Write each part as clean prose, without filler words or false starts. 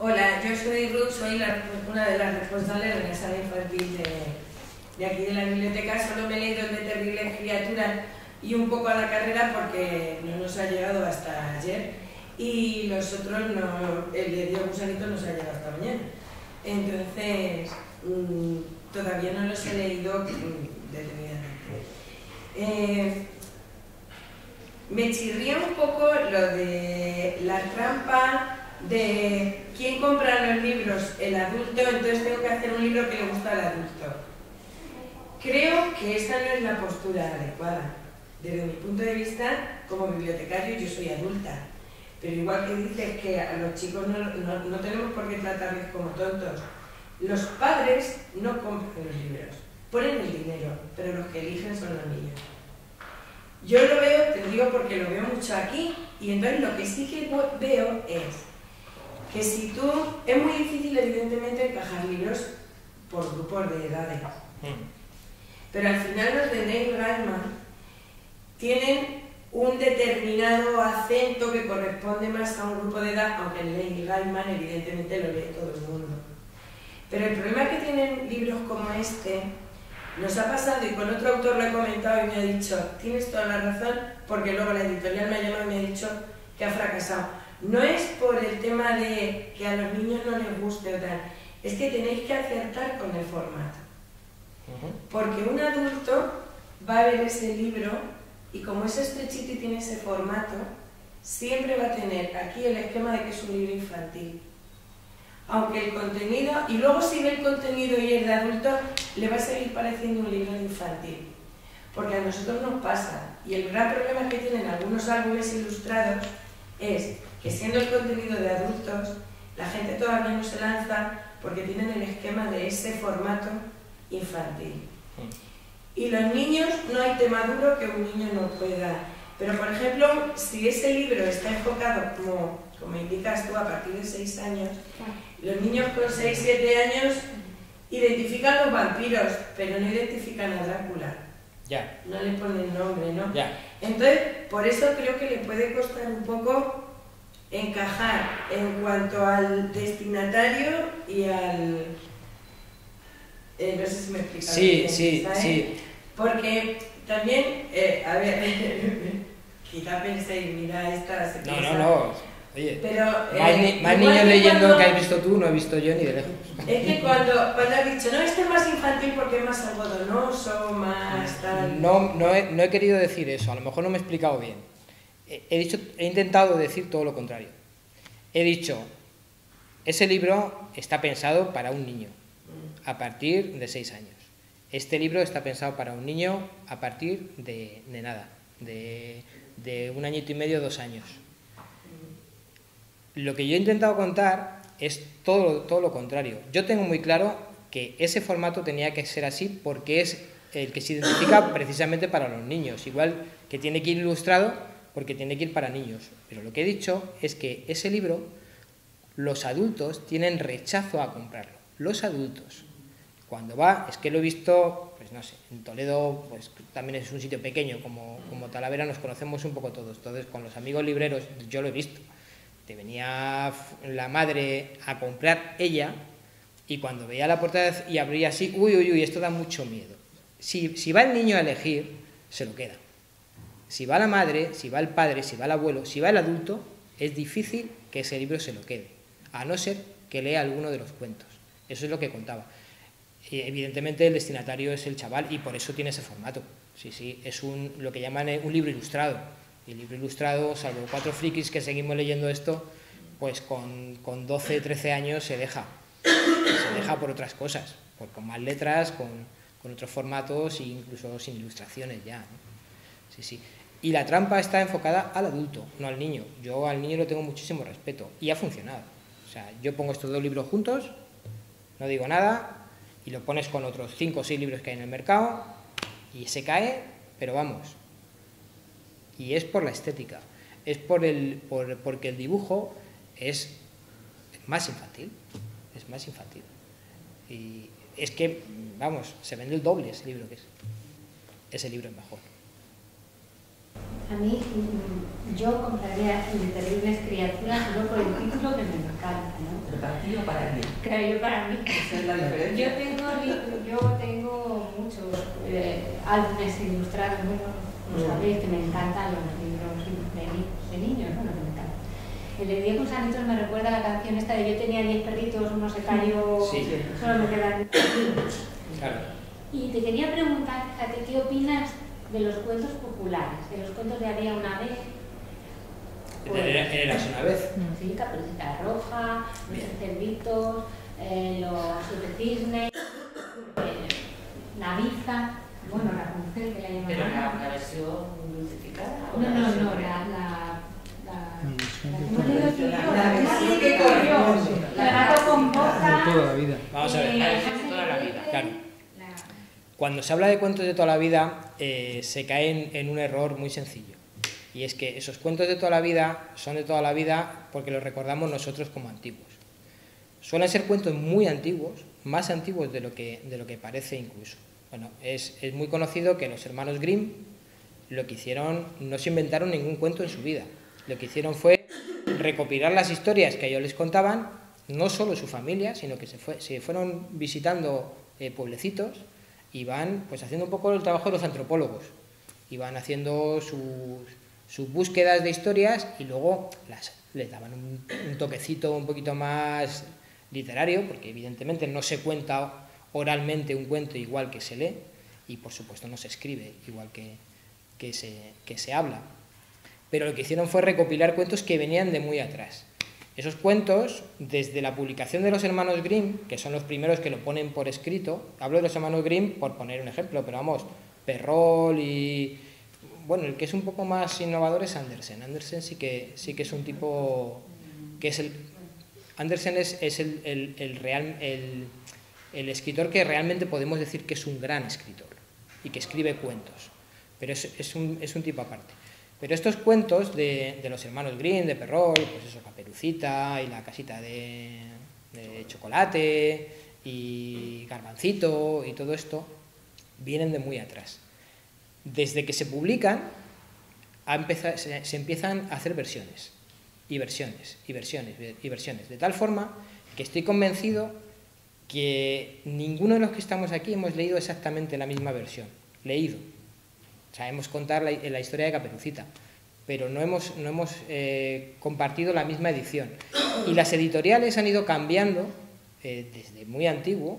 Hola, yo soy Ruth, soy una de las responsables de la sala infantil de aquí de la biblioteca. Solo me he leído el de Terribles Criaturas y un poco a la carrera porque no nos ha llegado hasta ayer, y los otros, no, el de Dios Gusanito nos ha llegado hasta mañana. Entonces, todavía no los he leído detenidamente. Me chirría un poco lo de la trampa de quién compra los libros, el adulto, entonces tengo que hacer un libro que le gusta al adulto. Creo que esa no es la postura adecuada. Desde mi punto de vista, como bibliotecario, yo soy adulta, pero igual que dices que a los chicos no tenemos por qué tratarles como tontos. Los padres no compran los libros, ponen el dinero, pero los que eligen son los niños. Yo lo veo, te digo porque lo veo mucho aquí, y entonces lo que sí que veo es que si tú, es muy difícil evidentemente encajar libros por grupos de edades, pero al final los de Neil Gaiman tienen un determinado acento que corresponde más a un grupo de edad, aunque Neil Gaiman evidentemente lo lee todo el mundo. Pero el problema que tienen libros como este, nos ha pasado, y con otro autor lo he comentado y me ha dicho, tienes toda la razón, porque luego la editorial me ha llamado y me ha dicho que ha fracasado. No es por el tema de que a los niños no les guste o tal, es que tenéis que acertar con el formato. Porque un adulto va a ver ese libro y como es estrechito y tiene ese formato, siempre va a tener aquí el esquema de que es un libro infantil. Aunque el contenido, y luego si ve el contenido y es de adulto, le va a seguir pareciendo un libro infantil. Porque a nosotros nos pasa, y el gran problema que tienen algunos álbumes ilustrados es que siendo el contenido de adultos, la gente todavía no se lanza porque tienen el esquema de ese formato infantil. Y los niños, no hay tema duro que un niño no pueda. Pero por ejemplo, si ese libro está enfocado, como indicas tú, a partir de 6 años, los niños con 6, 7 años identifican los vampiros, pero no identifican a Drácula. Ya. No le ponen nombre, ¿no? Ya. Entonces, por eso creo que le puede costar un poco encajar en cuanto al destinatario y al... no sé si me explico. Sí, bien, sí, ¿sabes? sí. Porque también, a ver, quizá penséis, mira, esta se piensa... No. Oye, Pero, más niños leyendo que has visto tú, no he visto yo ni de lejos. Es que cuando has dicho, no, este es más infantil porque es más algodonoso, más tal... No he querido decir eso, a lo mejor no me he explicado bien. He intentado decir todo lo contrario. He dicho, ese libro está pensado para un niño a partir de 6 años. Este libro está pensado para un niño a partir de nada, de 1 añito y medio, 2 años. Lo que yo he intentado contar es todo lo contrario. Yo tengo muy claro que ese formato tenía que ser así porque es el que se identifica precisamente para los niños, igual que tiene que ir ilustrado porque tiene que ir para niños. Pero lo que he dicho es que ese libro, los adultos tienen rechazo a comprarlo. Los adultos. Cuando va, es que lo he visto, pues no sé, en Toledo, pues también es un sitio pequeño, como Talavera nos conocemos un poco todos. Entonces, con los amigos libreros, yo lo he visto. Te venía la madre a comprar ella y cuando veía la portada y abría así, uy, esto da mucho miedo. Si va el niño a elegir, se lo queda. Si va la madre, si va el padre, si va el abuelo, si va el adulto, es difícil que ese libro se lo quede, a no ser que lea alguno de los cuentos. Eso es lo que contaba. Y evidentemente el destinatario es el chaval y por eso tiene ese formato. Sí, es lo que llaman un libro ilustrado. Y el libro ilustrado, salvo 4 frikis que seguimos leyendo esto, pues con 12, 13 años se deja. Se deja por otras cosas, con más letras, con otros formatos e incluso sin ilustraciones ya, ¿no? Sí. Y la trampa está enfocada al adulto, no al niño. Yo al niño le tengo muchísimo respeto y ha funcionado. O sea, yo pongo estos 2 libros juntos, no digo nada, y lo pones con otros 5 o 6 libros que hay en el mercado y se cae, pero vamos. Y es por la estética, es porque el dibujo es más infantil, Y es que, vamos, se vende el doble ese libro que es. Ese libro es mejor. A mí, yo compraría el de Terribles Criaturas solo por el título que me encanta, ¿no? ¿Pero para ti o para mí? Claro, yo para mí. Esa es la diferencia. Yo tengo muchos álbumes ilustrados, bueno, sabéis que me encantan los libros de niños, bueno, que me encantan. El de Diego Sanitos me recuerda a la canción esta de Yo tenía 10 perritos, uno se cayó, Sí. solo me quedan. Claro. Y te quería preguntar, fíjate, ¿qué opinas de los cuentos populares? De los cuentos de Había una vez. Eras una vez. Sí, Caperucita Roja, Los Cerditos, los Siete Cisnes, Naviza, bueno, Rapunzel, que la llaman. Pero la versión dulcificada. No, La versión que corrió. La gato con botas. De toda la vida. Vamos a ver. La versión de toda la vida. Claro. Cuando se habla de cuentos de toda la vida, se cae en un error muy sencillo. Y es que esos cuentos de toda la vida son de toda la vida porque los recordamos nosotros como antiguos. Suelen ser cuentos muy antiguos, más antiguos de lo que parece incluso. Bueno, es muy conocido que los hermanos Grimm lo que hicieron, no se inventaron ningún cuento en su vida. Lo que hicieron fue recopilar las historias que ellos les contaban, no solo su familia, sino que se fueron visitando pueblecitos y van pues haciendo un poco el trabajo de los antropólogos. Y van haciendo sus búsquedas de historias y luego les daban un toquecito un poquito más literario, porque evidentemente no se cuenta oralmente un cuento igual que se lee y por supuesto no se escribe igual que se habla. Pero lo que hicieron fue recopilar cuentos que venían de muy atrás. Esos cuentos, desde la publicación de los hermanos Grimm, que son los primeros que lo ponen por escrito, hablo de los hermanos Grimm por poner un ejemplo, pero vamos, Perrault y... Bueno, el que es un poco más innovador es Andersen. Andersen sí que es un tipo que es el... Andersen es el escritor que realmente podemos decir que es un gran escritor y que escribe cuentos, pero es un tipo aparte. Pero estos cuentos de los hermanos Grimm, de Perrault, pues eso, Caperucita y la casita de chocolate y Garbancito y todo esto, vienen de muy atrás. Desde que se publican, se empiezan a hacer versiones, y versiones, y versiones, y versiones, de tal forma que estoy convencido que ninguno de los que estamos aquí hemos leído exactamente la misma versión. Leído. Sabemos contar la historia de Caperucita, pero no hemos compartido la misma edición. Y las editoriales han ido cambiando, desde muy antiguo,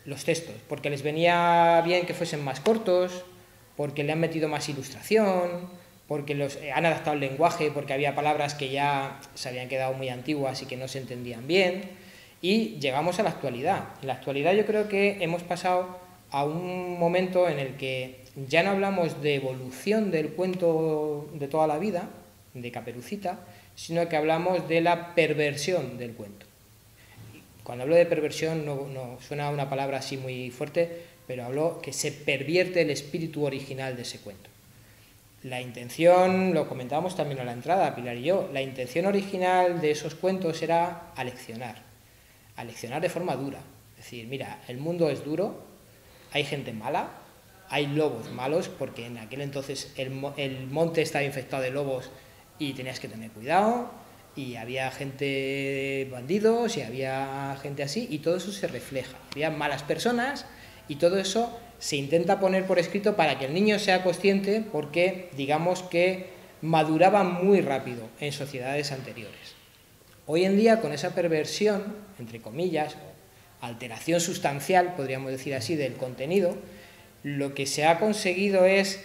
los textos, porque les venía bien que fuesen más cortos, porque le han metido más ilustración, porque han adaptado el lenguaje, porque había palabras que ya se habían quedado muy antiguas y que no se entendían bien. Y llegamos a la actualidad. En la actualidad yo creo que hemos pasado a un momento en el que ya no hablamos de evolución del cuento de toda la vida, de Caperucita, sino que hablamos de la perversión del cuento. Cuando hablo de perversión no suena una palabra así muy fuerte, pero hablo que se pervierte el espíritu original de ese cuento. La intención, lo comentábamos también a la entrada, Pilar y yo, la intención original de esos cuentos era aleccionar de forma dura. Es decir, mira, el mundo es duro, hay gente mala, hay lobos malos, porque en aquel entonces el monte estaba infectado de lobos y tenías que tener cuidado, y había gente bandidos y había gente así, y todo eso se refleja. Había malas personas y todo eso se intenta poner por escrito para que el niño sea consciente, porque digamos que maduraba muy rápido en sociedades anteriores. Hoy en día, con esa perversión, entre comillas, o alteración sustancial, podríamos decir así, del contenido, lo que se ha conseguido es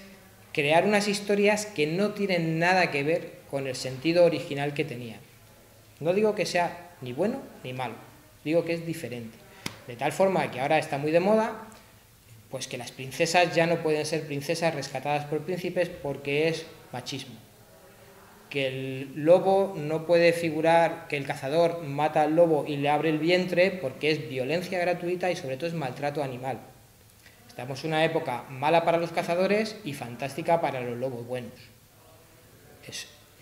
crear unas historias que no tienen nada que ver con el sentido original que tenían. No digo que sea ni bueno ni malo, digo que es diferente. De tal forma que ahora está muy de moda, pues que las princesas ya no pueden ser princesas rescatadas por príncipes porque es machismo. Que el lobo no puede figurar, que el cazador mata al lobo y le abre el vientre porque es violencia gratuita y sobre todo es maltrato animal. Estamos en una época mala para los cazadores y fantástica para los lobos buenos.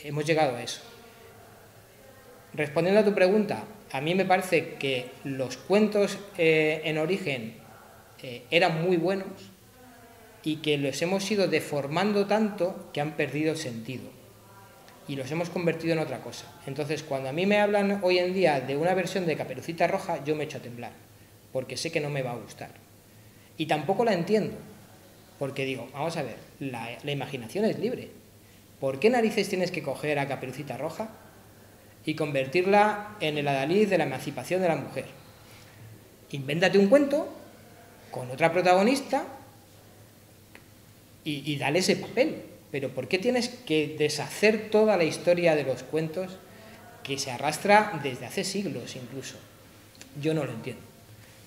Hemos llegado a eso. Respondiendo a tu pregunta, a mí me parece que los cuentos en origen eran muy buenos, y que los hemos ido deformando tanto que han perdido el sentido y los hemos convertido en otra cosa. Entonces, cuando a mí me hablan hoy en día de una versión de Caperucita Roja, yo me echo a temblar, porque sé que no me va a gustar. Y tampoco la entiendo, porque digo, vamos a ver, la imaginación es libre. ¿Por qué narices tienes que coger a Caperucita Roja y convertirla en el adalid de la emancipación de la mujer? Invéntate un cuento con otra protagonista y dale ese papel. Pero ¿por qué tienes que deshacer toda la historia de los cuentos que se arrastra desde hace siglos incluso? Yo no lo entiendo.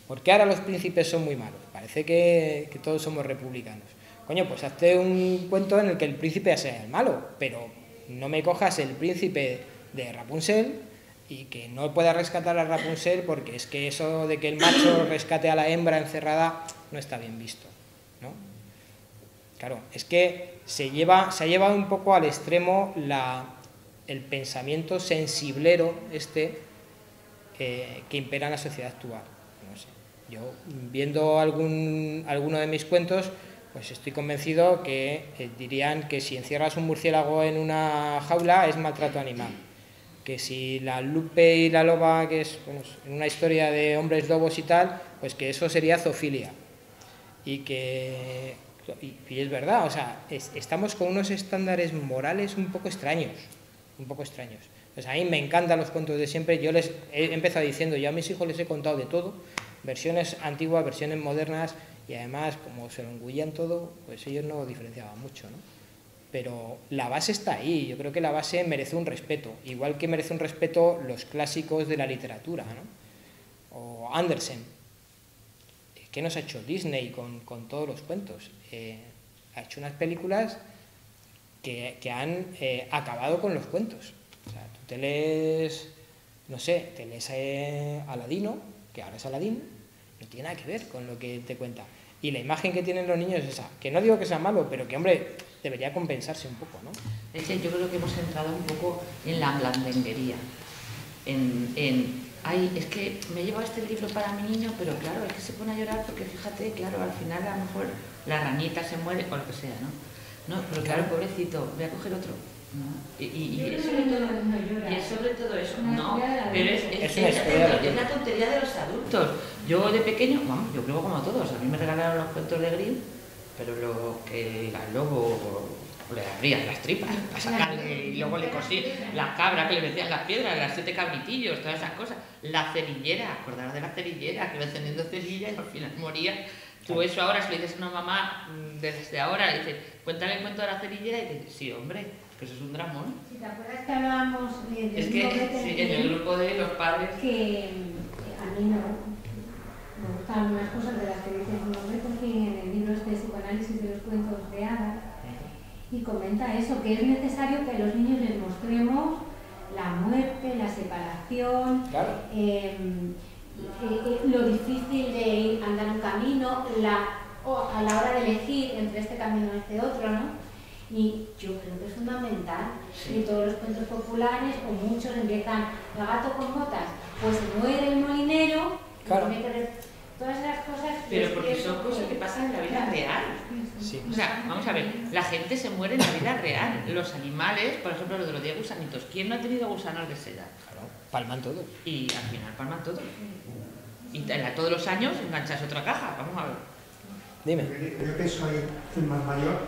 ¿Por qué ahora los príncipes son muy malos? Parece que todos somos republicanos. Coño, pues hazte un cuento en el que el príncipe sea el malo, pero no me cojas el príncipe de Rapunzel y que no pueda rescatar a Rapunzel, porque es que eso de que el macho rescate a la hembra encerrada no está bien visto, ¿no? Claro, es que se ha llevado un poco al extremo el pensamiento sensiblero que impera en la sociedad actual. No sé, yo viendo alguno de mis cuentos, pues estoy convencido que dirían que si encierras un murciélago en una jaula es maltrato animal, que si la Lupe y la loba, que es una historia de hombres lobos y tal, pues que eso sería zoofilia. Y es verdad, o sea, estamos con unos estándares morales un poco extraños. Pues a mí me encantan los cuentos de siempre. Yo les he empezado diciendo, yo a mis hijos les he contado de todo, versiones antiguas, versiones modernas, y además, como se lo engullían todo, pues ellos no diferenciaban mucho, ¿no? Pero la base está ahí. Yo creo que la base merece un respeto, igual que merece un respeto los clásicos de la literatura, ¿no? O Andersen. ¿Qué nos ha hecho Disney con todos los cuentos? Ha hecho unas películas que han acabado con los cuentos. O sea, tú te lees, no sé, Aladino, que ahora es Aladín, no tiene nada que ver con lo que te cuenta. Y la imagen que tienen los niños es esa, que no digo que sea malo, pero que, hombre, debería compensarse un poco, ¿no? Es que yo creo que hemos entrado un poco en la blandenguería, ay, es que me he llevado este libro para mi niño, pero claro, es que se pone a llorar porque fíjate, claro, al final a lo mejor la ranita se muere o lo que sea, ¿no? No, pero claro, pobrecito, voy a coger otro. ¿No? Y es sobre todo eso, no, pero es la tontería de los adultos. Yo de pequeño, vamos, yo creo como todos, a mí me regalaron los cuentos de Grimm, pero lo que al lobo le abrían las tripas para sacarle, y luego le cosí las cabras que le metían las piedras, las 7 cabritillos, todas esas cosas, la cerillera, acordaros de la cerillera, que iba encendiendo cerillas y al final moría. Tú eso ahora, si le dices a una mamá desde ahora, le dices, cuéntale el cuento de la cerillera, y te dice, sí, hombre, que eso es un dramón. Si te acuerdas que hablábamos es que sí, en el grupo de los padres, que a mí me gustan algunas cosas de las que dice Norberto King en el libro de psicoanálisis de los cuentos de hadas, y comenta eso, que es necesario que a los niños les mostremos la muerte, la separación, claro. Lo difícil de andar un camino, a la hora de elegir entre este camino y este otro, ¿no? Y yo creo que es fundamental. Sí. Y todos los cuentos populares, o muchos empiezan, el gato con botas, pues se muere el molinero, claro. Tiene que todas esas cosas. pero porque son cosas que pasan en la vida real. Sí. O sea, vamos a ver, la gente se muere en la vida real. Los animales, por ejemplo, lo de los 10 gusanitos, ¿quién no ha tenido gusanos de seda? Claro, palman todo. Y al final palman todo. Y todos los años enganchas otra caja, vamos a ver. Dime. Yo que soy más mayor,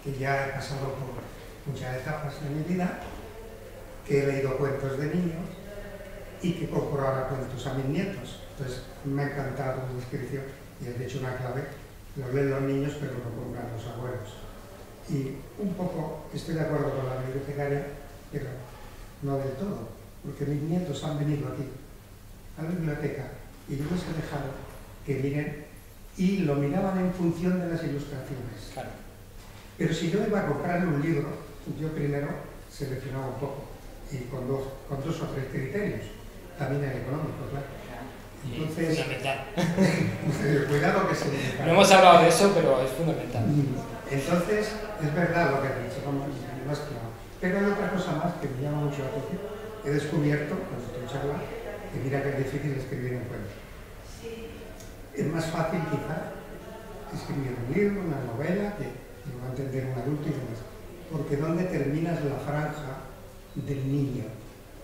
que ya he pasado por muchas etapas de mi vida, que he leído cuentos de niños y que compro ahora cuentos a mis nietos. Entonces me ha encantado la descripción y has dicho una clave, lo leen los niños pero lo compran los abuelos. Y un poco estoy de acuerdo con la bibliotecaria, pero no del todo, porque mis nietos han venido aquí a la biblioteca y yo les he dejado que miren y lo miraban en función de las ilustraciones. Claro. Pero si yo iba a comprar un libro, yo primero seleccionaba un poco y con dos o tres criterios, también el económico, claro. Entonces, fundamental. cuidado que se... No hemos hablado de eso, pero es fundamental. Entonces, es verdad lo que has dicho, más claro. Pero hay otra cosa más que me llama mucho la atención. He descubierto, con tu charla, que mira que es difícil escribir un cuento. Es más fácil, quizá, escribir un libro, una novela, que lo va a entender un adulto y demás. Porque ¿dónde terminas la franja del niño?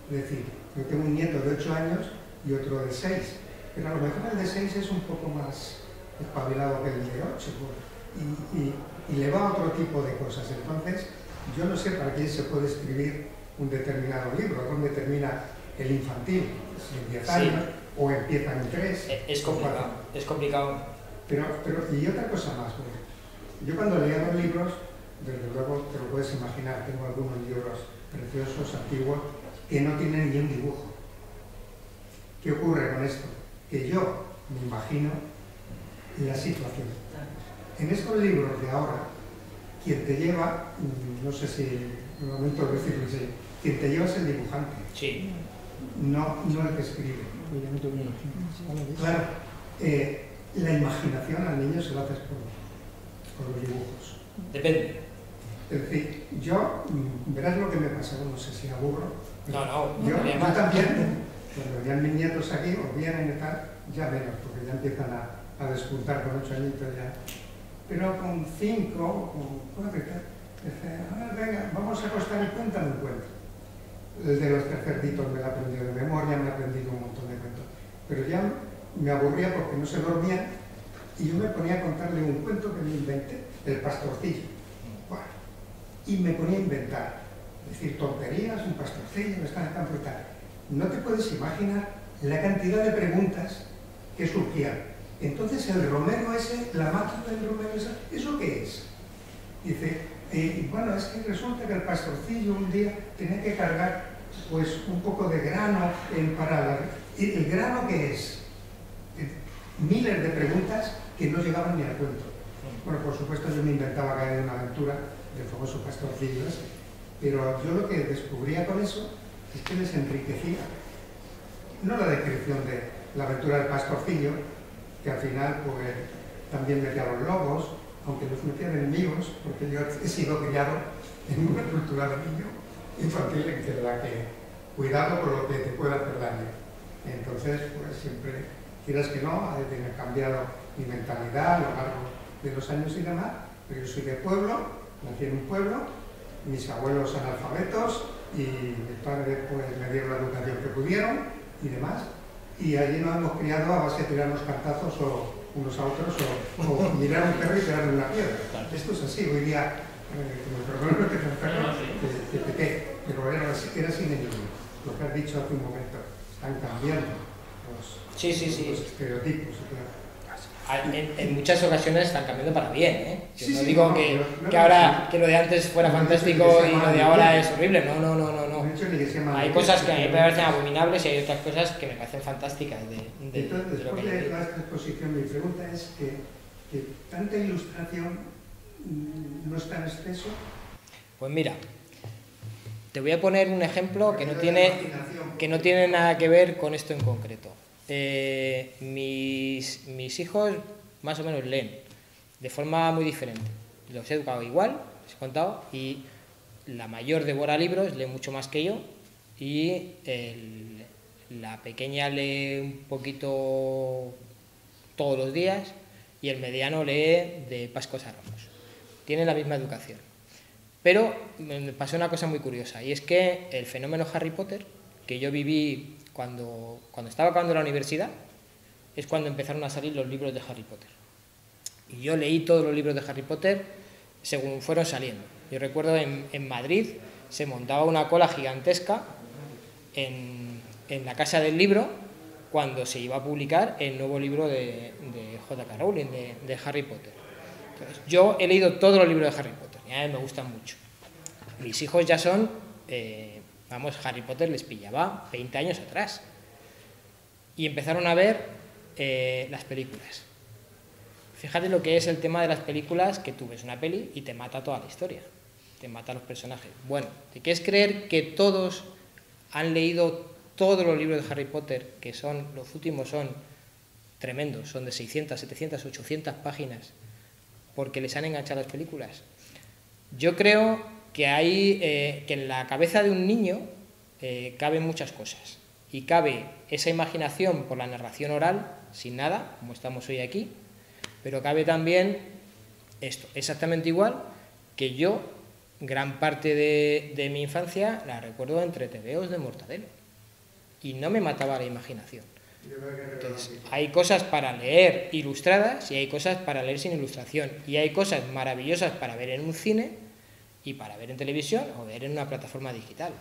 Es decir, yo tengo un nieto de 8 años y otro de 6, pero a lo mejor el de 6 es un poco más espabilado que el de 8 y le va a otro tipo de cosas. Entonces, yo no sé para quién se puede escribir un determinado libro, dónde termina el infantil, si en 10 años o empiezan en 3. Es complicado, es complicado. Pero, y otra cosa más, yo cuando leía los libros, desde luego te lo puedes imaginar, tengo algunos libros preciosos, antiguos, que no tienen ni un dibujo. ¿Qué ocurre con esto? Que yo me imagino la situación. En estos libros de ahora, quien te lleva, no sé si en el momento de decirlo así, quien te lleva es el dibujante, Sí. no el que escribe. Claro, la imaginación al niño se la haces por los dibujos. Depende. Es decir, yo, verás lo que me pasa, no sé si aburro. No, Yo además. también, cuando venían mis nietos aquí, o vienen y tal, ya menos, porque ya empiezan a despuntar con 8 añitos ya. Pero con 5, con 4 y tal, dice, venga, vamos a acostar y cuéntame un cuento. El de los 3 cerditos me lo he aprendido de memoria, me he aprendido un montón de cuentos. Pero ya me aburría porque no se dormían y yo me ponía a contarle un cuento que me inventé, el pastorcillo. Bueno, y me ponía a inventar, decir tonterías, un pastorcillo, está en el campo y tal. No te puedes imaginar la cantidad de preguntas que surgían. Entonces el romero ese, la máquina del romero esa, ¿eso qué es? Dice, bueno, es que resulta que el pastorcillo un día tenía que cargar pues un poco de grano para la... ¿Y el grano qué es? Miles de preguntas que no llegaban ni al cuento. Bueno, por supuesto yo me inventaba caer en una aventura del famoso pastorcillo ese, pero yo lo que descubría con eso es que les enriquecía. No la descripción de la aventura del pastorcillo, que al final pues también metía a los lobos, aunque los metía de enemigos, porque yo he sido criado en una cultura de niño infantil en la que cuidado con lo que te pueda hacer daño. Entonces, pues siempre, quieras que no, he tenido cambiado mi mentalidad a lo largo de los años y demás, pero yo soy de pueblo, nací en un pueblo, mis abuelos analfabetos y mis padres pues me dieron la educación que pudieron y demás, y allí nos hemos criado a base de tirarnos cartazos o unos a otros o mirar a un perro y pegarle una piedra. Esto es así, hoy día, perdón que pequé, pero era sin enemigo. Lo que has dicho hace un momento, están cambiando los estereotipos. En muchas ocasiones están cambiando para bien, ¿eh? Yo no digo que ahora que lo de antes fuera fantástico y lo de ahora es horrible, no. Hay cosas que a mí me parecen abominables y hay otras cosas que me parecen fantásticas Entonces, después de esta exposición, mi pregunta es que tanta ilustración no está en exceso. Pues mira, te voy a poner un ejemplo que no tiene nada que ver con esto en concreto. Mis hijos más o menos leen de forma muy diferente. Los he educado igual, les he contado, y la mayor devora libros, lee mucho más que yo, y la pequeña lee un poquito todos los días y el mediano lee de Pascuas a Ramos. Tienen la misma educación. Pero me pasó una cosa muy curiosa, y es que el fenómeno Harry Potter, que yo viví cuando estaba acabando la universidad, es cuando empezaron a salir los libros de Harry Potter. Y yo leí todos los libros de Harry Potter según fueron saliendo. Yo recuerdo en Madrid se montaba una cola gigantesca en la Casa del Libro cuando se iba a publicar el nuevo libro de J.K. Rowling, de Harry Potter. Entonces, yo he leído todos los libros de Harry Potter, y a mí me gustan mucho. Mis hijos ya son... Harry Potter les pillaba 20 años atrás. Y empezaron a ver las películas. Fíjate lo que es el tema de las películas, que tú ves una peli y te mata toda la historia. Te mata a los personajes. Bueno, ¿te quieres creer que todos han leído todos los libros de Harry Potter, que son, los últimos son tremendos, son de 600, 700, 800 páginas, porque les han enganchado las películas? Yo creo que que en la cabeza de un niño caben muchas cosas, y cabe esa imaginación por la narración oral, sin nada, como estamos hoy aquí, Pero cabe también esto, exactamente igual que yo, gran parte de mi infancia la recuerdo entre tebeos de Mortadelo. Y no me mataba la imaginación. Entonces, hay cosas para leer ilustradas y hay cosas para leer sin ilustración. Y hay cosas maravillosas para ver en un cine y para ver en televisión o ver en una plataforma digital.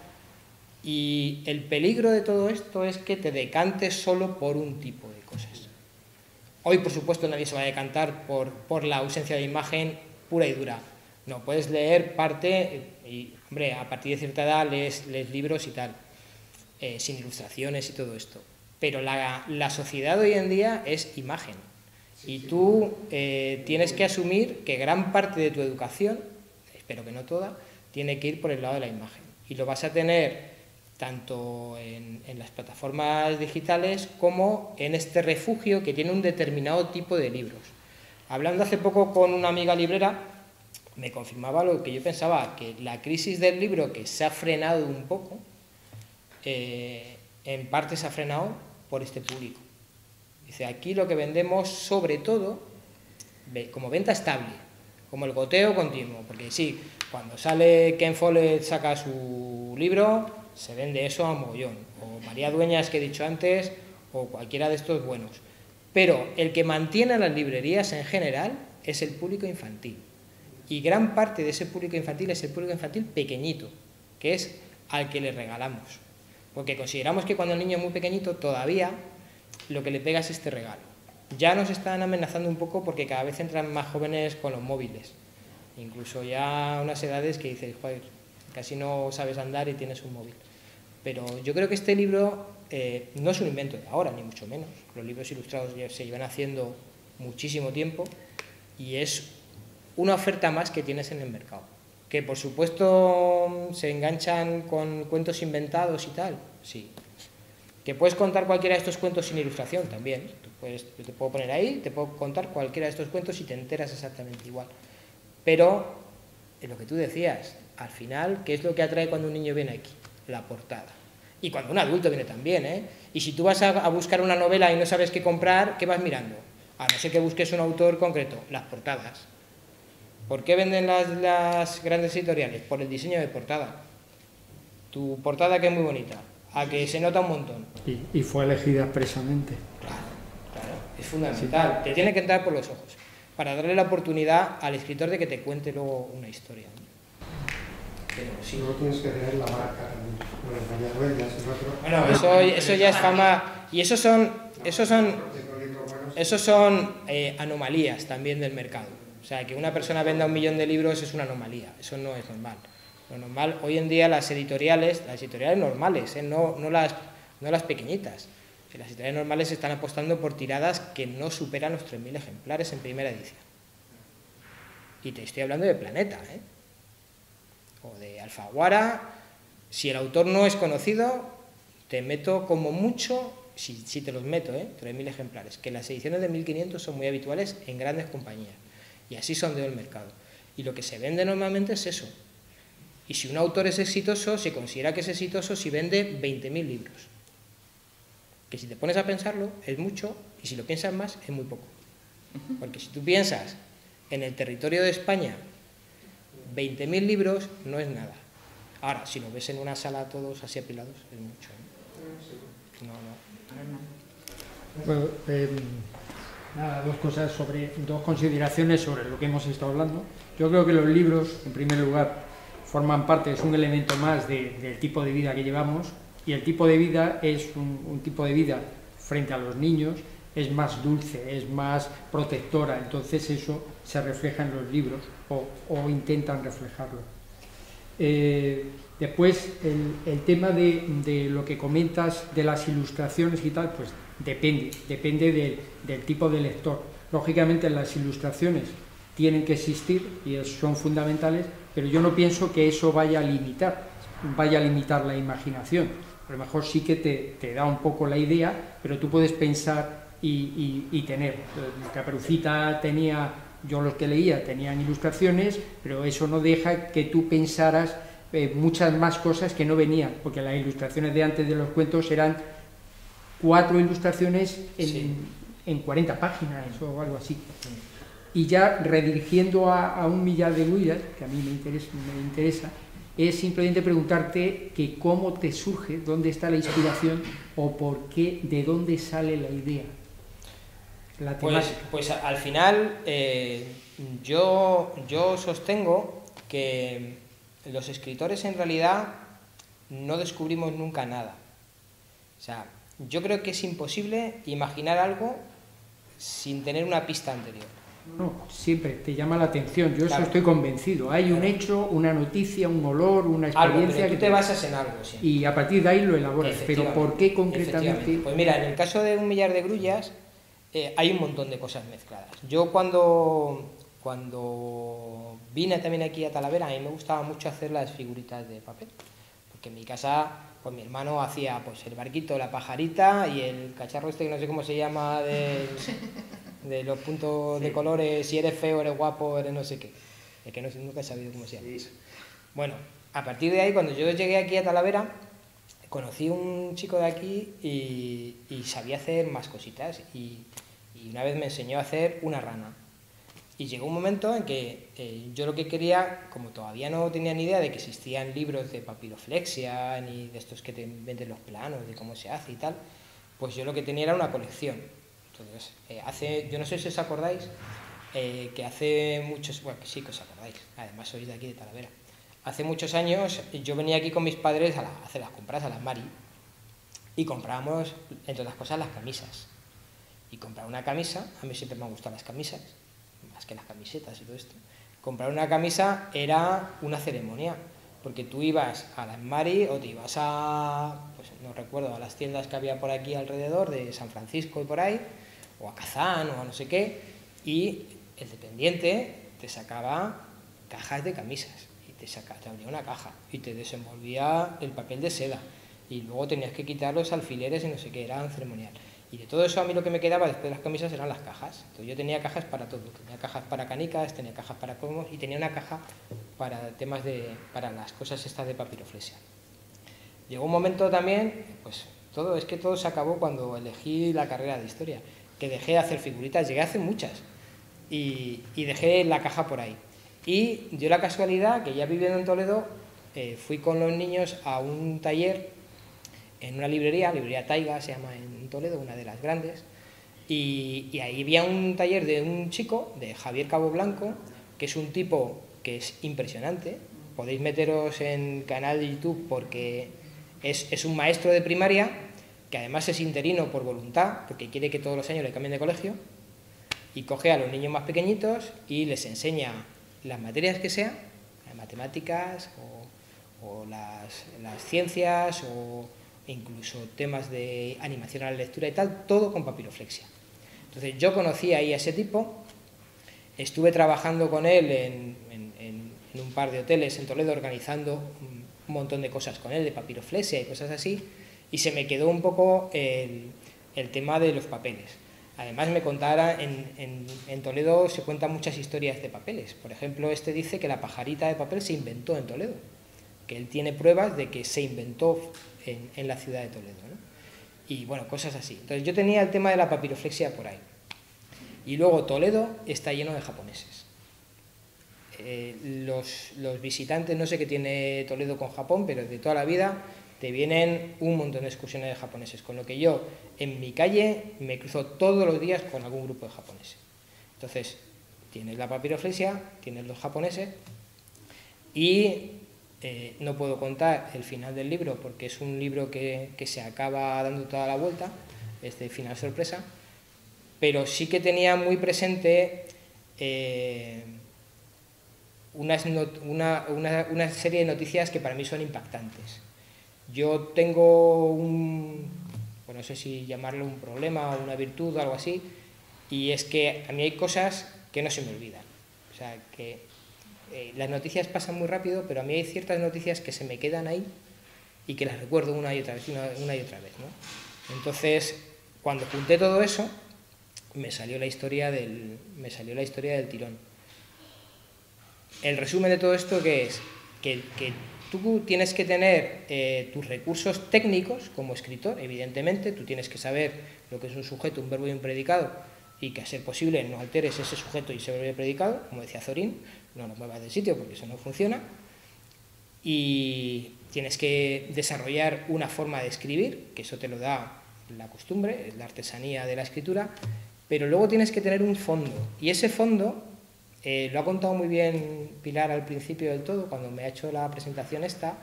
Y el peligro de todo esto es que te decantes solo por un tipo de cosas. Hoy, por supuesto, nadie se va a decantar por la ausencia de imagen pura y dura. No, puedes leer parte y, hombre, a partir de cierta edad lees libros y tal, sin ilustraciones y todo esto. Pero la sociedad hoy en día es imagen. Y tú tienes que asumir que gran parte de tu educación, espero que no toda, tiene que ir por el lado de la imagen. Y lo vas a tener tanto en las plataformas digitales como en este refugio que tiene un determinado tipo de libros. Hablando hace poco con una amiga librera, me confirmaba lo que yo pensaba, que la crisis del libro, que se ha frenado un poco, en parte se ha frenado por este público. Dice, aquí lo que vendemos sobre todo, como venta estable, como el goteo continuo, porque sí, cuando sale Ken Follett saca su libro, se vende eso a mogollón, o María Dueñas que he dicho antes, o cualquiera de estos buenos. Pero el que mantiene las librerías en general es el público infantil. Y gran parte de ese público infantil es el público infantil pequeñito, que es al que le regalamos. Porque consideramos que cuando el niño es muy pequeñito todavía lo que le pega es este regalo. Ya nos están amenazando un poco porque cada vez entran más jóvenes con los móviles. Incluso ya unas edades que dices, joder, casi no sabes andar y tienes un móvil. Pero yo creo que este libro no es un invento de ahora, ni mucho menos. Los libros ilustrados ya se llevan haciendo muchísimo tiempo y es una oferta más que tienes en el mercado. Que por supuesto se enganchan con cuentos inventados y tal, sí. Que puedes contar cualquiera de estos cuentos sin ilustración también. Yo te puedo poner ahí, te puedo contar cualquiera de estos cuentos y te enteras exactamente igual. Pero, en lo que tú decías, al final, ¿qué es lo que atrae cuando un niño viene aquí? La portada. Y cuando un adulto viene también, ¿eh? Y si tú vas a buscar una novela y no sabes qué comprar, ¿qué vas mirando? A no ser que busques un autor concreto, las portadas. ¿Por qué venden las grandes editoriales? Por el diseño de portada. Tu portada que es muy bonita, a que se nota un montón. Y fue elegida expresamente. Claro, es fundamental. Sí. Te tiene que entrar por los ojos, para darle la oportunidad al escritor de que te cuente luego una historia. Pero sí. Luego tienes que tener la marca también. Bueno, eso ya es fama. Y esos son anomalías también del mercado. O sea, que una persona venda 1 millón de libros es una anomalía, eso no es normal. Lo normal, hoy en día las editoriales normales, no las pequeñitas. Las editoriales normales están apostando por tiradas que no superan los 3.000 ejemplares en primera edición. Y te estoy hablando de Planeta, o de Alfaguara. Si el autor no es conocido, te meto como mucho, si te los meto, 3.000 ejemplares, que las ediciones de 1.500 son muy habituales en grandes compañías. Y así sondeo el mercado. Y lo que se vende normalmente es eso. Y si un autor es exitoso, se considera que es exitoso si vende 20.000 libros. Que si te pones a pensarlo, es mucho, y si lo piensas más, es muy poco. Porque si tú piensas en el territorio de España, 20.000 libros no es nada. Ahora, si lo ves en una sala todos así apilados, es mucho. Bueno, dos consideraciones sobre lo que hemos estado hablando. Yo creo que los libros, en primer lugar, forman parte, es un elemento más del tipo de vida que llevamos, y el tipo de vida es un tipo de vida frente a los niños, es más dulce, es más protectora, entonces eso se refleja en los libros o intentan reflejarlo. Después, el tema de lo que comentas de las ilustraciones y tal, pues depende del tipo de lector. Lógicamente las ilustraciones tienen que existir y son fundamentales, pero yo no pienso que eso vaya a limitar la imaginación. A lo mejor sí que te da un poco la idea, pero tú puedes pensar y tener. Caperucita yo los que leía tenían ilustraciones, pero eso no deja que tú pensaras muchas más cosas que no venían, porque las ilustraciones de antes de los cuentos eran 4 ilustraciones en 40 páginas o algo así. Y ya redirigiendo a un millar de huidas, que a mí me interesa, es simplemente preguntarte que cómo te surge, dónde está la inspiración o por qué, de dónde sale la idea, la temática. Pues al final yo sostengo que los escritores en realidad no descubrimos nunca nada. O sea, yo creo que es imposible imaginar algo sin tener una pista anterior. No, siempre te llama la atención, yo Claro. eso estoy convencido. Hay un hecho, una noticia, un olor, una experiencia Algo, pero tú te basas en algo, sí. y a partir de ahí lo elaboras. Pero ¿por qué concretamente? Pues mira, en el caso de un millar de grullas hay un montón de cosas mezcladas. Yo cuando vine también aquí a Talavera, a mí me gustaba mucho hacer las figuritas de papel, porque en mi casa pues mi hermano hacía pues el barquito, la pajarita y el cacharro este que no sé cómo se llama de los puntos de colores, si eres feo, eres guapo, eres no sé qué. Es que nunca he sabido cómo se llama eso. Bueno, a partir de ahí, cuando yo llegué aquí a Talavera, conocí un chico de aquí y sabía hacer más cositas. Y una vez me enseñó a hacer una rana. Y llegó un momento en que yo lo que quería, como todavía no tenía ni idea de que existían libros de papiroflexia, ni de estos que te venden los planos, de cómo se hace y tal, pues yo lo que tenía era una colección. Entonces, yo no sé si os acordáis, que hace muchos, bueno, que sí que os acordáis, además sois de aquí de Talavera. Hace muchos años yo venía aquí con mis padres a hacer las compras a las Mari y comprábamos, entre otras cosas, las camisas. Y comprar una camisa, a mí siempre me han gustado las camisas, más que las camisetas y todo esto. Comprar una camisa era una ceremonia, porque tú ibas a las Mari o te ibas a, pues no recuerdo, a las tiendas que había por aquí alrededor, de San Francisco y por ahí, o a Kazán o a no sé qué, y el dependiente te sacaba cajas de camisas, y te abría una caja y te desenvolvía el papel de seda, y luego tenías que quitar los alfileres y no sé qué, era un ceremonial. Y de todo eso a mí lo que me quedaba después de las camisas eran las cajas. Entonces yo tenía cajas para todo, tenía cajas para canicas, tenía cajas para cromos y tenía una caja para temas para las cosas estas de papiroflexia. Llegó un momento también, pues todo se acabó cuando elegí la carrera de historia, que dejé de hacer figuritas, llegué a hacer muchas y dejé la caja por ahí. Y dio la casualidad que ya viviendo en Toledo, fui con los niños a un taller en una librería Taiga se llama en Toledo, una de las grandes, y ahí había un taller de un chico, de Javier Cabo Blanco, que es un tipo que es impresionante. Podéis meteros en canal de YouTube porque es un maestro de primaria, que además es interino por voluntad, porque quiere que todos los años le cambien de colegio, y coge a los niños más pequeñitos y les enseña las materias que sean, las matemáticas o las ciencias o incluso temas de animación a la lectura y tal, todo con papiroflexia. Entonces yo conocí ahí a ese tipo, estuve trabajando con él en un par de hoteles en Toledo organizando un montón de cosas con él, de papiroflexia y cosas así, y se me quedó un poco el tema de los papeles. Además me contara, en Toledo se cuentan muchas historias de papeles. Por ejemplo, este dice que la pajarita de papel se inventó en Toledo, que él tiene pruebas de que se inventó en la ciudad de Toledo, ¿no? Y bueno, cosas así. Entonces yo tenía el tema de la papiroflexia por ahí. Y luego Toledo está lleno de japoneses. Los visitantes, no sé qué tiene Toledo con Japón, pero de toda la vida te vienen un montón de excursiones de japoneses, con lo que yo en mi calle me cruzo todos los días con algún grupo de japoneses. Entonces, tienes la papiroflexia, tienes los japoneses y no puedo contar el final del libro porque es un libro que se acaba dando toda la vuelta, es de final sorpresa, pero sí que tenía muy presente una serie de noticias que para mí son impactantes. Yo tengo pues no sé si llamarlo un problema o una virtud o algo así, y es que a mí hay cosas que no se me olvidan. O sea, que las noticias pasan muy rápido, pero a mí hay ciertas noticias que se me quedan ahí y que las recuerdo una y otra vez, ¿no? Entonces, cuando junté todo eso, me salió la historia del tirón. El resumen de todo esto que es que tú tienes que tener tus recursos técnicos como escritor, evidentemente, tú tienes que saber lo que es un sujeto, un verbo y un predicado, y que a ser posible no alteres ese sujeto y ese verbo predicado, como decía Zorín, no lo muevas del sitio porque eso no funciona, y tienes que desarrollar una forma de escribir, que eso te lo da la costumbre, la artesanía de la escritura, pero luego tienes que tener un fondo, y ese fondo, lo ha contado muy bien Pilar al principio del todo, cuando me ha hecho la presentación esta,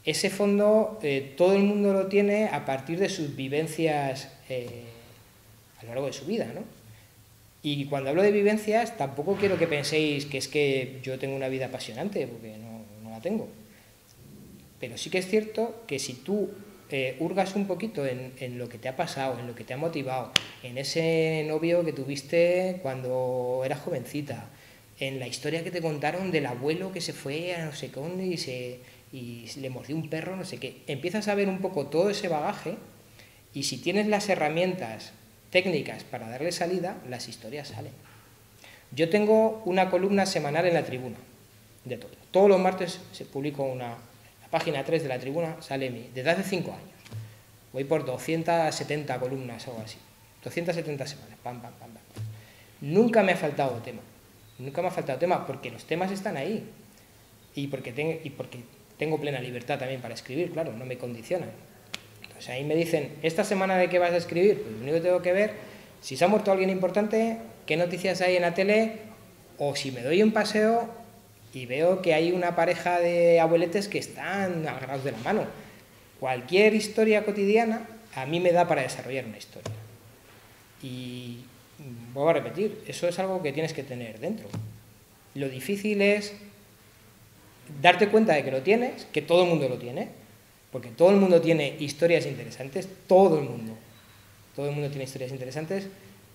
ese fondo todo el mundo lo tiene a partir de sus vivencias a lo largo de su vida, ¿no? Y cuando hablo de vivencias, tampoco quiero que penséis que es que yo tengo una vida apasionante, porque no la tengo. Pero sí que es cierto que si tú hurgas un poquito en lo que te ha pasado, en lo que te ha motivado, en ese novio que tuviste cuando eras jovencita, en la historia que te contaron del abuelo que se fue a no sé dónde y le mordió un perro, no sé qué, empiezas a ver un poco todo ese bagaje, y si tienes las herramientas técnicas para darle salida, las historias salen. Yo tengo una columna semanal en La Tribuna, de todo. Todos los martes se publico la página 3 de La Tribuna, sale desde hace 5 años. Voy por 270 columnas o algo así. 270 semanas, pam, pam, pam, pam. Nunca me ha faltado tema, porque los temas están ahí. Y porque tengo plena libertad también para escribir, claro, no me condicionan. Entonces ahí me dicen, ¿esta semana de qué vas a escribir? Pues lo único que tengo que ver, si se ha muerto alguien importante, qué noticias hay en la tele, o si me doy un paseo y veo que hay una pareja de abueletes que están agarrados de la mano. Cualquier historia cotidiana a mí me da para desarrollar una historia. Y vuelvo a repetir, eso es algo que tienes que tener dentro. Lo difícil es darte cuenta de que lo tienes, que todo el mundo lo tiene, porque todo el mundo tiene historias interesantes, todo el mundo tiene historias interesantes,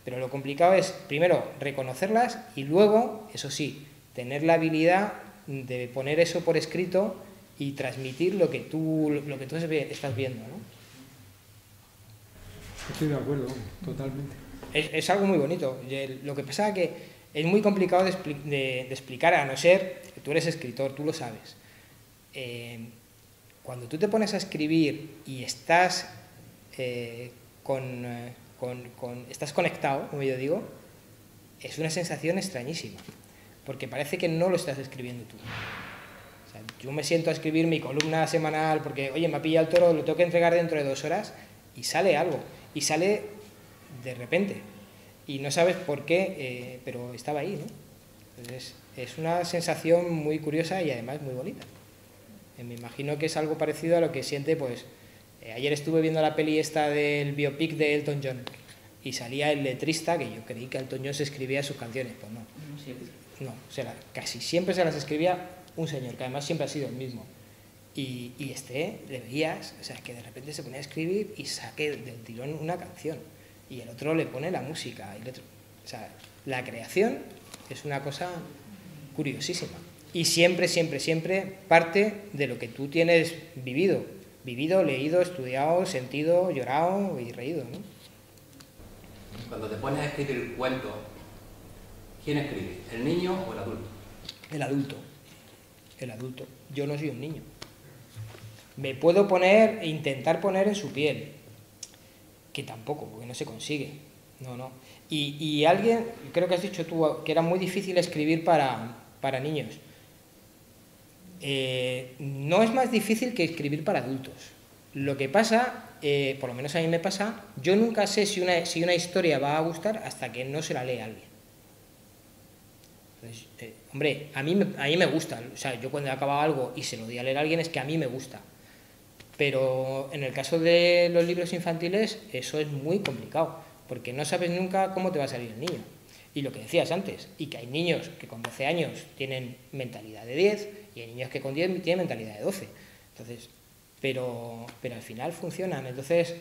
pero lo complicado es, primero, reconocerlas y luego, eso sí, tener la habilidad de poner eso por escrito y transmitir lo que tú estás viendo, ¿no? Estoy de acuerdo, totalmente. Es algo muy bonito. Lo que pasa es que es muy complicado de explicar, a no ser que tú eres escritor, tú lo sabes. Cuando tú te pones a escribir y estás estás conectado, como yo digo, es una sensación extrañísima, porque parece que no lo estás escribiendo tú. O sea, yo me siento a escribir mi columna semanal porque, oye, me ha pillado el toro, lo tengo que entregar dentro de 2 horas, y sale algo, y sale de repente, y no sabes por qué, pero estaba ahí, ¿no? Entonces, es una sensación muy curiosa y además muy bonita. Me imagino que es algo parecido a lo que siente, pues, ayer estuve viendo la peli esta del biopic de Elton John, y salía el letrista, que yo creí que Elton John se escribía sus canciones, pues no. No, casi siempre se las escribía un señor, que además siempre ha sido el mismo. Y le veías, o sea, que de repente se ponía a escribir y saque del tirón una canción, y el otro le pone la música, y el otro, o sea, la creación es una cosa curiosísima. Y siempre parte de lo que tú tienes vivido, leído, estudiado, sentido, llorado y reído, ¿no? Cuando te pones a escribir cuentos, ¿quién escribe? ¿El niño o el adulto? El adulto. Yo no soy un niño. Me puedo intentar poner en su piel, que tampoco, porque no se consigue. No. Y alguien, creo que has dicho tú, que era muy difícil escribir para niños. No es más difícil que escribir para adultos. Lo que pasa, por lo menos a mí me pasa, yo nunca sé si una historia va a gustar hasta que no se la lee a alguien. Entonces, hombre, a mí me gusta, o sea, yo cuando he acabado algo y se lo doy a leer a alguien es que a mí me gusta. Pero en el caso de los libros infantiles eso es muy complicado, porque no sabes nunca cómo te va a salir el niño. Y lo que decías antes, y que hay niños que con 12 años tienen mentalidad de 10 y hay niños que con 10 tienen mentalidad de 12. Entonces, pero al final funcionan. Entonces,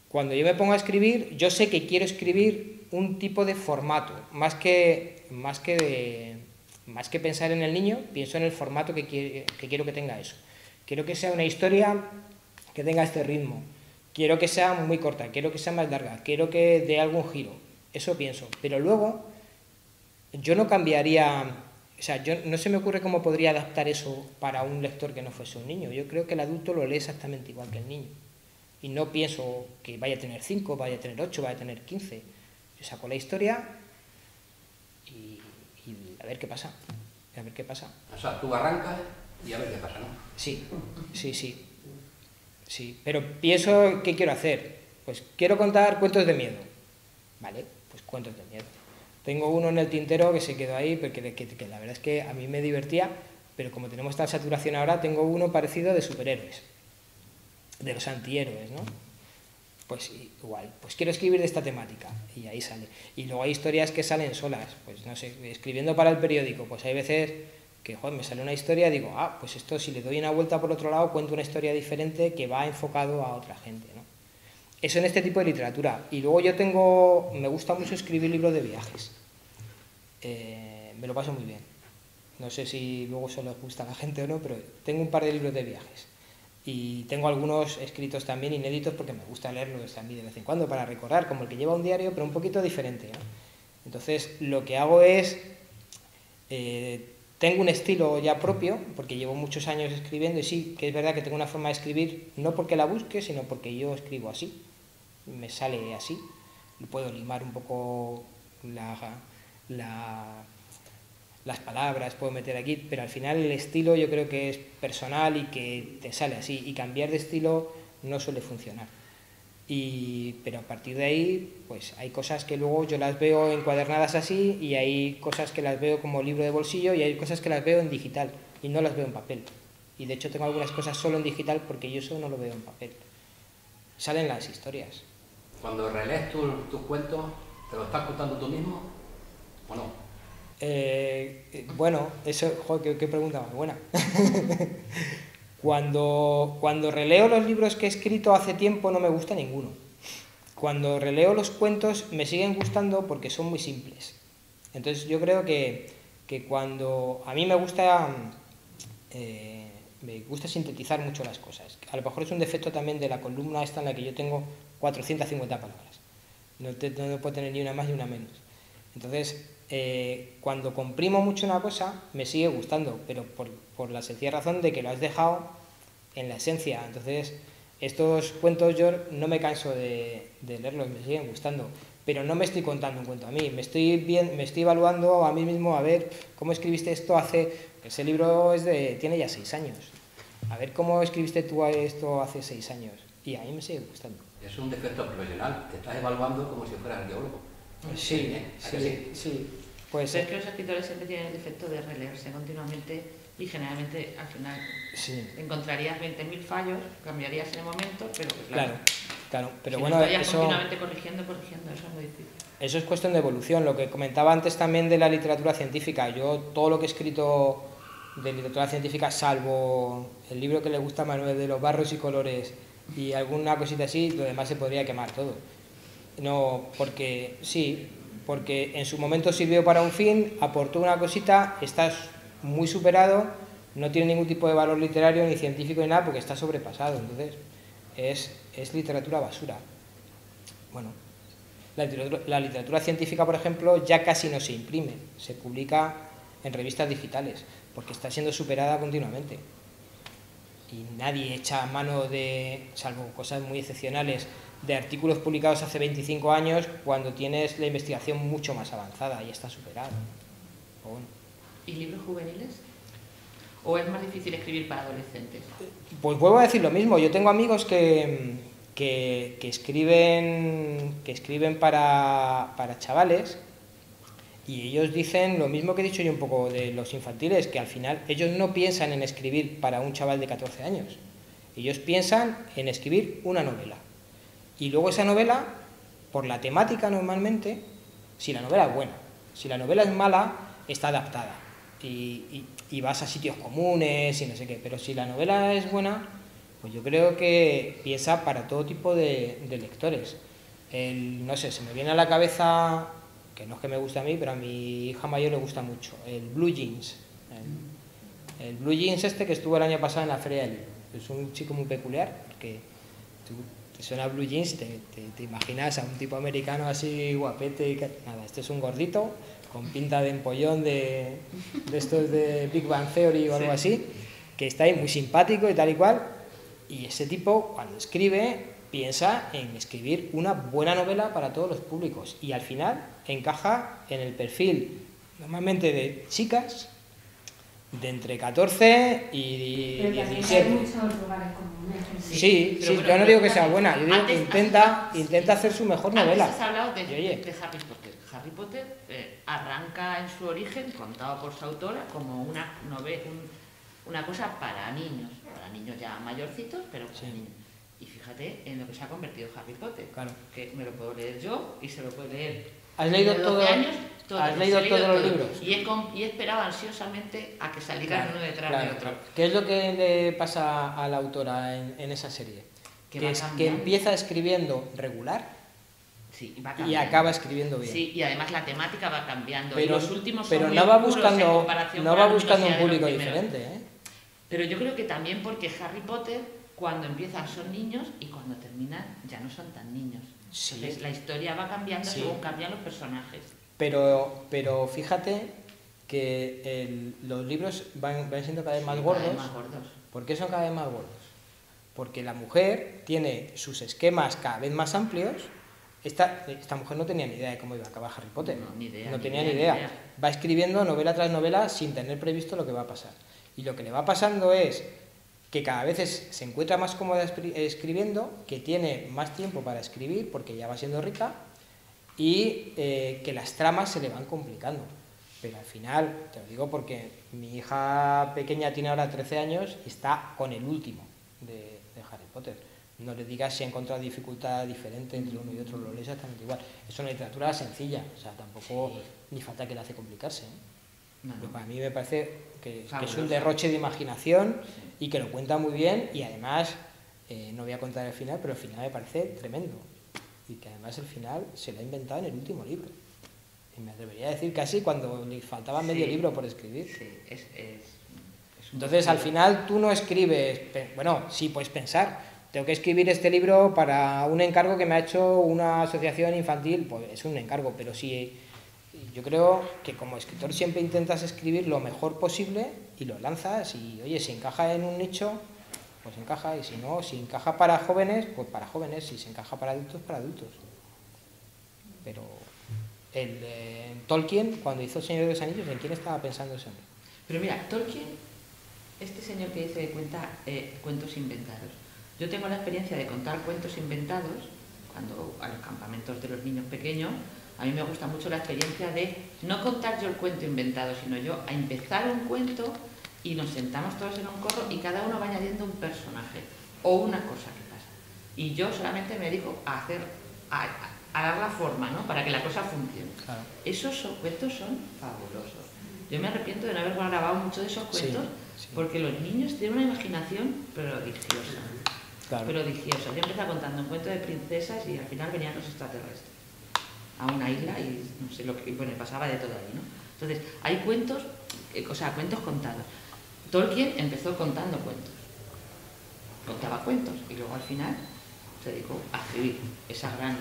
cuando yo me pongo a escribir, yo sé que quiero escribir un tipo de formato, más que pensar en el niño, pienso en el formato que quiero que tenga eso. Quiero que sea una historia que tenga este ritmo, quiero que sea muy corta, quiero que sea más larga, quiero que dé algún giro, eso pienso. Pero luego, yo no cambiaría, o sea, no se me ocurre cómo podría adaptar eso para un lector que no fuese un niño. Yo creo que el adulto lo lee exactamente igual que el niño. Y no pienso que vaya a tener 5, vaya a tener 8, vaya a tener 15. Yo saco la historia y a ver qué pasa. A ver qué pasa. O sea, tú arrancas y a ver qué pasa, ¿no? Sí, sí, sí. Sí, pero pienso, ¿qué quiero hacer? Pues quiero contar cuentos de miedo. Vale, pues cuentos de miedo. Tengo uno en el tintero que se quedó ahí, porque que la verdad es que a mí me divertía, pero como tenemos tal saturación ahora, tengo uno parecido de superhéroes, de los antihéroes, ¿no? Pues igual, pues quiero escribir de esta temática, y ahí sale. Y luego hay historias que salen solas, pues no sé, escribiendo para el periódico, pues hay veces que, joder, me sale una historia y digo, pues esto si le doy una vuelta por otro lado, cuento una historia diferente que va enfocado a otra gente, ¿no? Eso en este tipo de literatura. Y luego me gusta mucho escribir libros de viajes. Me lo paso muy bien. No sé si luego eso les gusta a la gente o no, pero tengo un par de libros de viajes. Y tengo algunos escritos también inéditos porque me gusta leerlos también de vez en cuando para recordar, como el que lleva un diario, pero un poquito diferente, ¿no? Entonces, lo que hago es... tengo un estilo ya propio, porque llevo muchos años escribiendo, y sí, que es verdad que tengo una forma de escribir, no porque la busque, sino porque yo escribo así. Me sale así. Puedo limar un poco las palabras, puedo meter aquí, pero al final el estilo yo creo que es personal y que te sale así, y cambiar de estilo no suele funcionar. Pero a partir de ahí, pues hay cosas que luego yo las veo encuadernadas así, y hay cosas que las veo como libro de bolsillo, y hay cosas que las veo en digital y no las veo en papel. Y de hecho tengo algunas cosas solo en digital porque yo eso no lo veo en papel. Salen las historias. Cuando relees tus cuentos, ¿te lo estás contando tú mismo o no? Bueno, eso, joder, qué pregunta más buena. Cuando releo los libros que he escrito hace tiempo no me gusta ninguno. Cuando releo los cuentos me siguen gustando porque son muy simples. Entonces yo creo que cuando a mí me gusta sintetizar mucho las cosas. A lo mejor es un defecto también de la columna esta en la que yo tengo 450 palabras. No puedo tener ni una más ni una menos. Entonces, cuando comprimo mucho una cosa, me sigue gustando, pero por la sencilla razón de que lo has dejado en la esencia. Entonces, estos cuentos yo no me canso de leerlos, me siguen gustando, pero no me estoy contando un cuento a mí, me estoy evaluando a mí mismo, a ver cómo escribiste esto ese libro tiene ya 6 años, a ver cómo escribiste tú esto hace 6 años, y a mí me sigue gustando. Es un defecto profesional, te estás evaluando como si fueras arqueólogo. Sí. Pues es que los escritores siempre tienen el defecto de releerse continuamente y generalmente al final encontrarías 20.000 fallos, cambiarías en el momento, pero claro, pero si bueno, estarías continuamente corrigiendo, eso es muy difícil. Eso es cuestión de evolución, lo que comentaba antes también de la literatura científica. Yo todo lo que he escrito de literatura científica, salvo el libro que le gusta a Manuel de los barros y colores y alguna cosita así, lo demás se podría quemar todo. No, porque en su momento sirvió para un fin, aportó una cosita, estás muy superado, no tiene ningún tipo de valor literario ni científico ni nada porque está sobrepasado. Entonces es literatura basura. Bueno, la literatura científica, por ejemplo, ya casi no se imprime, se publica en revistas digitales porque está siendo superada continuamente. Y nadie echa mano salvo cosas muy excepcionales, de artículos publicados hace 25 años cuando tienes la investigación mucho más avanzada y está superado. Bueno. ¿Y libros juveniles? ¿O es más difícil escribir para adolescentes? Pues vuelvo a decir lo mismo. Yo tengo amigos que escriben para chavales, y ellos dicen lo mismo que he dicho yo un poco de los infantiles, que al final ellos no piensan en escribir para un chaval de 14 años. Ellos piensan en escribir una novela. Y luego esa novela, por la temática normalmente, si la novela es buena, si la novela es mala, está adaptada. Y vas a sitios comunes y no sé qué. Pero si la novela es buena, pues yo creo que piensa para todo tipo de lectores. No sé, se me viene a la cabeza, que no es que me guste a mí, pero a mi hija mayor le gusta mucho, el Blue Jeans. El Blue Jeans que estuvo el año pasado en la Feria del Libro. Es un chico muy peculiar, porque te suena Blue Jeans, te imaginas a un tipo americano así guapete. Nada, este es un gordito con pinta de empollón de estos de Big Bang Theory o algo así, que está ahí muy simpático y tal y cual. Y ese tipo, cuando escribe, piensa en escribir una buena novela para todos los públicos y al final encaja en el perfil normalmente de chicas de entre 14 y Pero también 17. hay muchos lugares comunes. Sí, pero bueno, yo no digo que pero sea buena, yo digo que antes- intenta hacer su mejor novela. Antes has hablado de Y oye, Harry Potter. Harry Potter arranca en su origen, contado por su autora, como una novela, una cosa para niños ya mayorcitos, pero para Sí. niños. Y fíjate en lo que se ha convertido Harry Potter, Claro. que me lo puedo leer yo y se lo puede leer. ¿Has leído de 12 todo? años, todo, ¿Has leído he todos los todo. libros? Y he esperado ansiosamente a que salieran uno detrás de otro. ¿Qué es lo que le pasa a la autora en esa serie? Que Que va es que cambiando. empieza escribiendo regular Sí, va y cambiando. acaba escribiendo bien. Sí, y además la temática va cambiando. y Pero, los últimos son pero muy no va oscuros en buscando, comparación no con va la buscando un luminosidad de los público primeros. diferente, ¿eh? Pero yo creo que también porque Harry Potter, cuando empiezan son niños y cuando terminan ya no son tan niños. Sí. Entonces la historia va cambiando Sí. según cambian los personajes. Pero fíjate que los libros van siendo cada vez más Sí, gordos. cada vez más gordos. ¿Por qué son cada vez más gordos? Porque la mujer tiene sus esquemas cada vez más amplios. Esta mujer no tenía ni idea de cómo iba a acabar Harry Potter. No, ni idea, No ni tenía idea, ni ni idea. idea. Va escribiendo novela tras novela sin tener previsto lo que va a pasar. Y lo que le va pasando es que cada vez se encuentra más cómoda escribiendo, que tiene más tiempo para escribir porque ya va siendo rica y que las tramas se le van complicando. Pero al final, te lo digo porque mi hija pequeña tiene ahora 13 años y está con el último de Harry Potter. No le digas si ha encontrado dificultad diferente entre uno y otro, lo lee exactamente igual. Es una literatura sencilla, o sea, tampoco ni falta que le hace complicarse, ¿eh? No, no. Pero para mí me parece que es un Fabuloso. derroche de imaginación y que lo cuenta muy bien y además, no voy a contar el final, pero el final me parece tremendo. Y que además el final se lo ha inventado en el último libro. Y me atrevería a decir casi cuando le faltaba medio Sí. libro por escribir. Sí, es un Entonces al final tú no escribes, bueno, sí puedes pensar, tengo que escribir este libro para un encargo que me ha hecho una asociación infantil, pues es un encargo, pero sí, yo creo que como escritor siempre intentas escribir lo mejor posible y lo lanzas y oye, si encaja en un nicho, pues encaja, y si no, si encaja para jóvenes, pues para jóvenes, si se encaja para adultos. Pero Tolkien, cuando hizo El Señor de los Anillos, ¿en quién estaba pensando ese hombre? Pero mira, Tolkien, este señor que dice cuenta cuentos inventados. Yo tengo la experiencia de contar cuentos inventados cuando a los campamentos de los niños pequeños. A mí me gusta mucho la experiencia de no contar yo el cuento inventado, sino yo a empezar un cuento y nos sentamos todos en un corro y cada uno va añadiendo un personaje o una cosa que pasa. Y yo solamente me dedico a dar la forma, ¿no? Para que la cosa funcione. Claro. Esos cuentos son fabulosos. Yo me arrepiento de no haber grabado mucho de esos cuentos Sí. porque los niños tienen una imaginación prodigiosa. Claro. Prodigiosa. Yo empecé contando un cuento de princesas y al final venían los extraterrestres a una isla y no sé lo que, bueno, pasaba de todo ahí, ¿no? Entonces, hay cuentos, cuentos contados. Tolkien empezó contando cuentos. Contaba cuentos y luego al final se dedicó a escribir esa gran...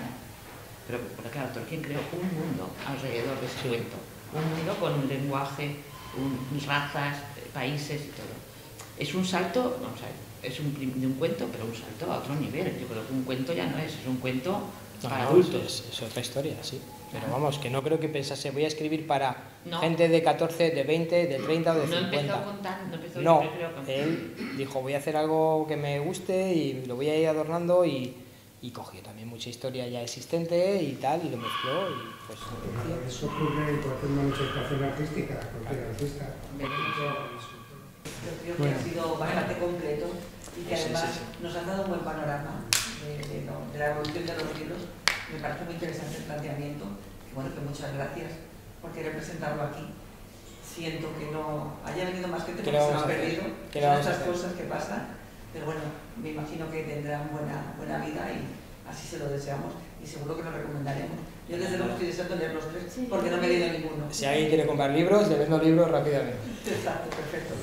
Pero claro, Tolkien creó un mundo alrededor de ese Sí. cuento. Un mundo con un lenguaje, razas, países y todo. Es un salto, vamos a ver, es de un cuento, pero un salto a otro nivel. Yo creo que un cuento ya no es un cuento para adultos. Es otra historia, sí. Pero vamos, que no creo que pensase, voy a escribir para No. gente de 14, de 20, de 30 o de No 50. empezó contando, empezó No, yo creo con... él dijo, voy a hacer algo que me guste y lo voy a ir adornando y cogió también mucha historia ya existente y tal, y lo mezcló y pues... Eso ocurre en cualquier manifestación artística, cualquier artista. Yo creo que ha sido bastante completo y que además nos han dado un buen panorama de la evolución de los libros. Me parece muy interesante el planteamiento. Y bueno, que muchas gracias por querer presentarlo aquí. Siento que no haya venido más gente porque se lo ha perdido. Son estas cosas que pasan. Pero bueno, me imagino que tendrán buena vida y así se lo deseamos y seguro que lo recomendaremos. Yo desde luego estoy deseando leer los tres porque no me he leído ninguno. Si alguien quiere comprar libros, le vendo libros rápidamente. Exacto, perfecto.